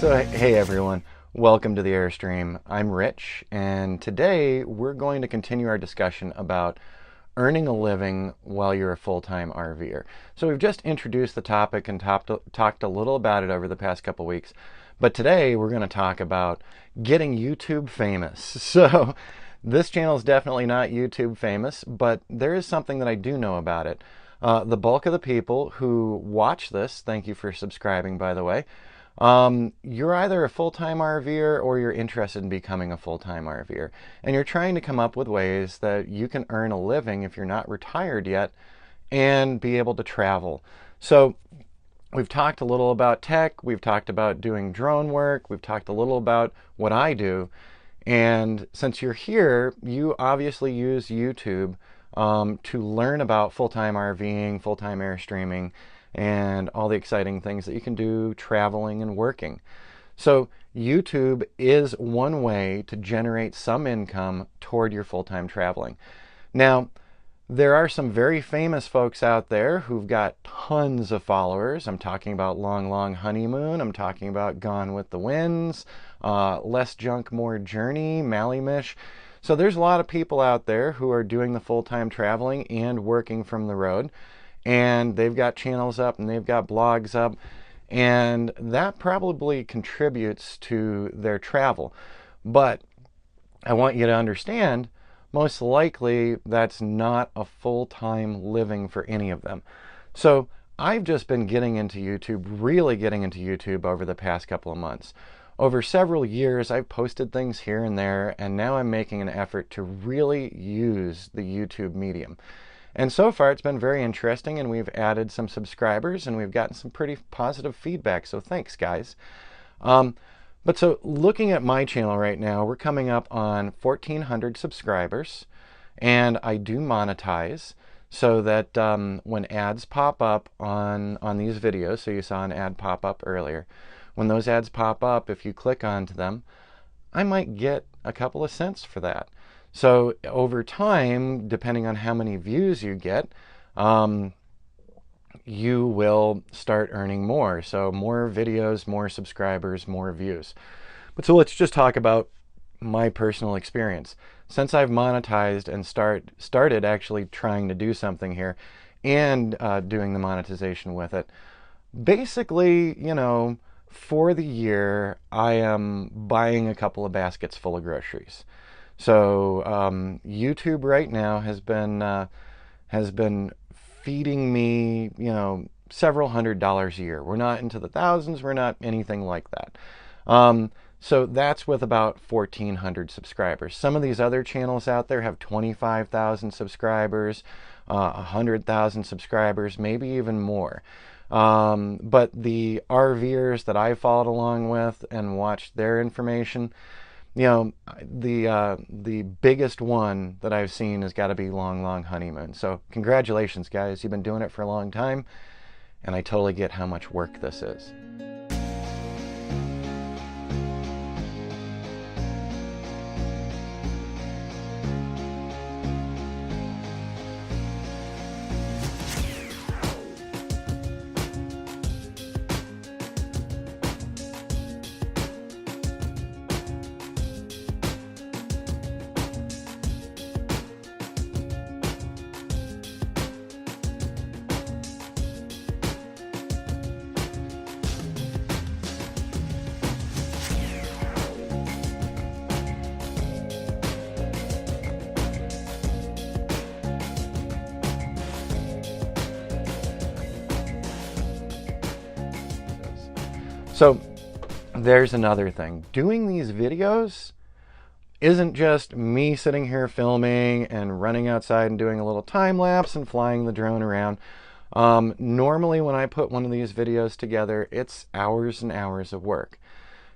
So hey everyone, welcome to the Airstream. I'm Rich, and today we're going to continue our discussion about earning a living while you're a full-time RVer. So we've just introduced the topic and talked a little about it over the past couple weeks, but today we're going to talk about getting YouTube famous. So this channel is definitely not YouTube famous, but there is something that I do know about it. The bulk of the people who watch this, thank you for subscribing by the way, you're either a full-time RVer or you're interested in becoming a full-time RVer. And you're trying to come up with ways that you can earn a living if you're not retired yet and be able to travel. So we've talked a little about tech, we've talked about doing drone work, we've talked a little about what I do. And since you're here, you obviously use YouTube to learn about full-time RVing, full-time Airstreaming, and all the exciting things that you can do traveling and working. So YouTube is one way to generate some income toward your full-time traveling. Now, there are some very famous folks out there who've got tons of followers. I'm talking about Long Long Honeymoon. I'm talking about Gone with the Winds, Less Junk, More Journey, Mallymish. So there's a lot of people out there who are doing the full-time traveling and working from the road. And they've got channels up and they've got blogs up, and that probably contributes to their travel. But I want you to understand, most likely that's not a full-time living for any of them. So I've just been getting into YouTube, really getting into YouTube over the past couple of months. Over several years, I've posted things here and there, and now I'm making an effort to really use the YouTube medium. And so far it's been very interesting, and we've added some subscribers and we've gotten some pretty positive feedback, so thanks guys. But so looking at my channel right now, we're coming up on 1,400 subscribers, and I do monetize so that when ads pop up on these videos, so you saw an ad pop up earlier, when those ads pop up, if you click onto them, I might get a couple of cents for that. So over time, depending on how many views you get, you will start earning more. So more videos, more subscribers, more views. But so let's just talk about my personal experience. Since I've monetized and started actually trying to do something here and doing the monetization with it, basically, you know, for the year, I am buying a couple of baskets full of groceries. So YouTube right now has been feeding me, you know, several $100s a year. We're not into the thousands. We're not anything like that. So that's with about 1,400 subscribers. Some of these other channels out there have 25,000 subscribers, 100,000 subscribers, maybe even more. But the RVers that I followed along with and watched their information, you know, the biggest one that I've seen has got to be Long Long Honeymoon. So congratulations guys, you've been doing it for a long time, and I totally get how much work this is. So there's another thing. Doing these videos isn't just me sitting here filming and running outside and doing a little time lapse and flying the drone around. Normally when I put one of these videos together, it's hours and hours of work.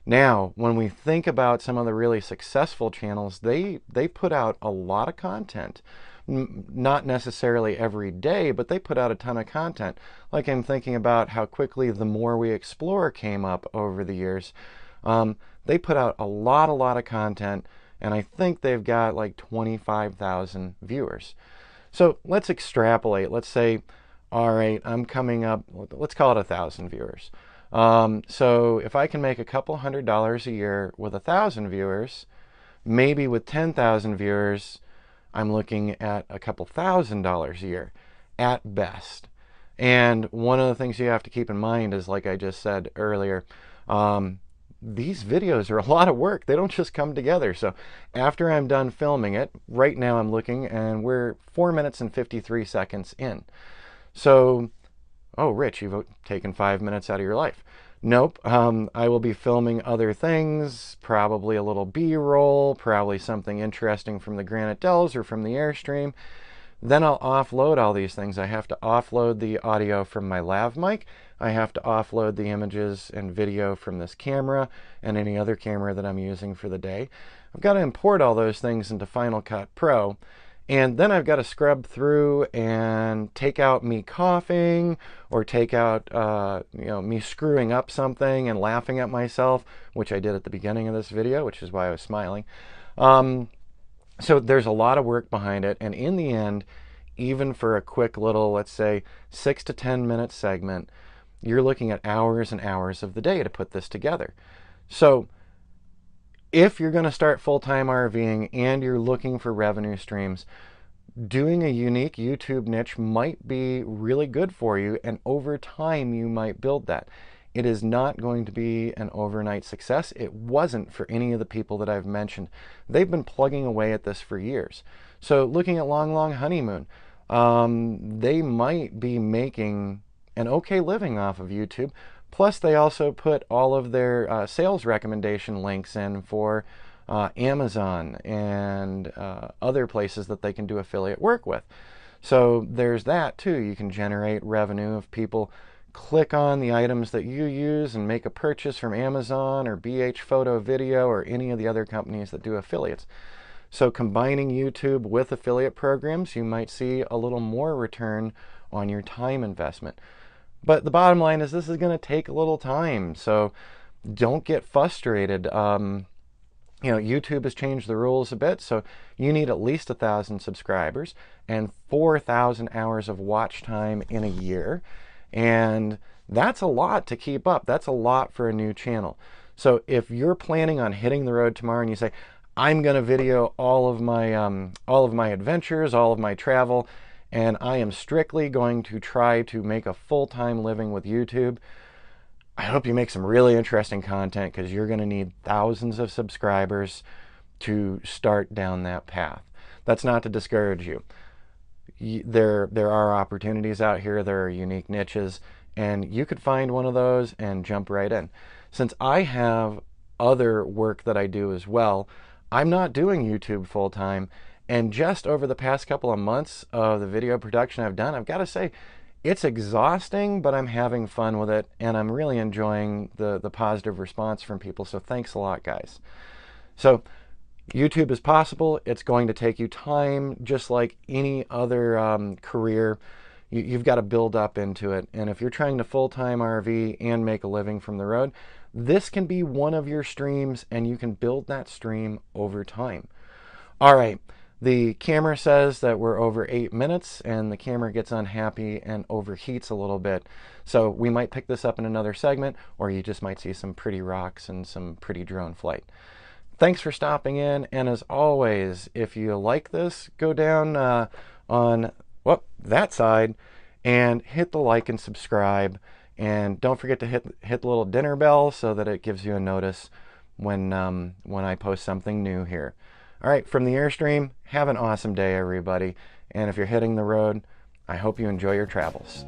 Now, when we think about some of the really successful channels, they put out a lot of content. Not necessarily every day, but they put out a ton of content. Like I'm thinking about how quickly The More We Explore came up over the years. They put out a lot of content, and I think they've got like 25,000 viewers. So let's extrapolate. Let's say, all right, I'm coming up, let's call it 1,000 viewers. So if I can make a couple $100 a year with 1,000 viewers, maybe with 10,000 viewers, I'm looking at a couple $1,000s a year at best. And one of the things you have to keep in mind is, like I just said earlier, these videos are a lot of work. They don't just come together. So after I'm done filming it, right now I'm looking and we're 4 minutes and 53 seconds in. So, oh, Rich, you've taken 5 minutes out of your life. Nope. I will be filming other things, probably a little B-roll, probably something interesting from the Granite Dells or from the Airstream. Then I'll offload all these things. I have to offload the audio from my lav mic. I have to offload the images and video from this camera and any other camera that I'm using for the day. I've got to import all those things into Final Cut Pro. And then I've got to scrub through and take out me coughing or take out me screwing up something and laughing at myself, which I did at the beginning of this video, which is why I was smiling. So there's a lot of work behind it, and in the end, even for a quick little, let's say, 6 to 10 minute segment, you're looking at hours and hours of the day to put this together. So if you're going to start full-time RVing and you're looking for revenue streams, doing a unique YouTube niche might be really good for you, and over time you might build that. It is not going to be an overnight success. It wasn't for any of the people that I've mentioned. They've been plugging away at this for years. So looking at Long Long Honeymoon, they might be making an okay living off of YouTube. Plus they also put all of their sales recommendation links in for Amazon and other places that they can do affiliate work with. So there's that too. You can generate revenue if people click on the items that you use and make a purchase from Amazon or BH Photo Video or any of the other companies that do affiliates. So combining YouTube with affiliate programs, you might see a little more return on your time investment. But the bottom line is this is going to take a little time, so don't get frustrated. YouTube has changed the rules a bit, so you need at least 1,000 subscribers and 4,000 hours of watch time in a year. And that's a lot to keep up. That's a lot for a new channel. So if you're planning on hitting the road tomorrow and you say, I'm going to video all of my adventures, all of my travel, and I am strictly going to try to make a full-time living with YouTube, I hope you make some really interesting content, because you're going to need thousands of subscribers to start down that path. That's not to discourage you. There are opportunities out here. There are unique niches, and you could find one of those and jump right in. Since I have other work that I do as well, I'm not doing YouTube full-time, and just over the past couple of months of the video production I've done, I've got to say it's exhausting, but I'm having fun with it, and I'm really enjoying the positive response from people. So thanks a lot, guys. So YouTube is possible. It's going to take you time, just like any other career. You've got to build up into it. And if you're trying to full-time RV and make a living from the road, this can be one of your streams, and you can build that stream over time. All right, the camera says that we're over 8 minutes, and the camera gets unhappy and overheats a little bit. So we might pick this up in another segment, or you just might see some pretty rocks and some pretty drone flight. Thanks for stopping in, and as always, if you like this, go down on that side and hit the like and subscribe, and don't forget to hit the little dinner bell so that it gives you a notice when I post something new here. All right, from the Airstream, have an awesome day, everybody, and if you're hitting the road, I hope you enjoy your travels.